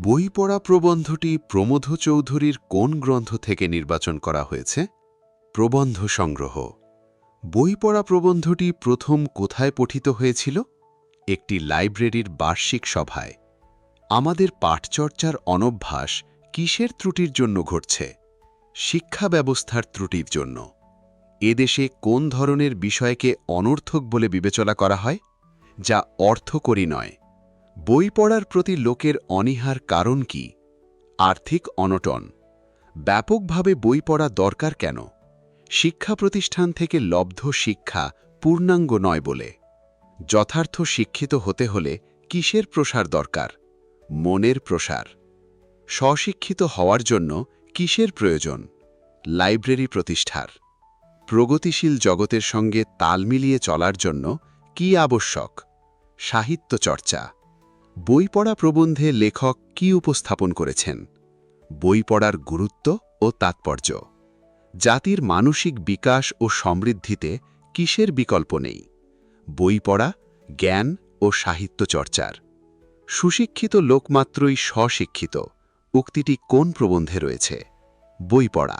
বই পড়া প্রবন্ধটি প্রমোদ চৌধুরীর কোন গ্রন্থ থেকে নির্বাচন করা হয়েছে? প্রবন্ধ সংগ্রহ। বই পড়া প্রবন্ধটি প্রথম কোথায় পঠিত হয়েছিল? একটি লাইব্রেরির বার্ষিক সভায়। আমাদের পাঠচর্চার অনভ্যাস কিসের ত্রুটির জন্য ঘটছে? শিক্ষা ব্যবস্থার ত্রুটির জন্য। এদেশে কোন ধরনের বিষয়কে অনর্থক বলে বিবেচনা করা হয়, যা অর্থকরী নয়? বই পড়ার প্রতি লোকের অনীহার কারণ কি? আর্থিক অনটন। ব্যাপকভাবে বই পড়া দরকার কেন? শিক্ষা প্রতিষ্ঠান থেকে লব্ধ শিক্ষা পূর্ণাঙ্গ নয় বলে। যথার্থ শিক্ষিত হতে হলে কিসের প্রসার দরকার? মনের প্রসার। স্বশিক্ষিত হওয়ার জন্য কিসের প্রয়োজন? লাইব্রেরি প্রতিষ্ঠার। প্রগতিশীল জগতের সঙ্গে তাল মিলিয়ে চলার জন্য কি আবশ্যক? সাহিত্য চর্চা। বই পড়া প্রবন্ধে লেখক কি উপস্থাপন করেছেন? বই পড়ার গুরুত্ব ও তাৎপর্য। জাতির মানসিক বিকাশ ও সমৃদ্ধিতে কিসের বিকল্প নেই? বই পড়া, জ্ঞান ও সাহিত্য চর্চার। সুশিক্ষিত লোকমাত্রই স্বশিক্ষিত, উক্তিটি কোন প্রবন্ধে রয়েছে? বই পড়া।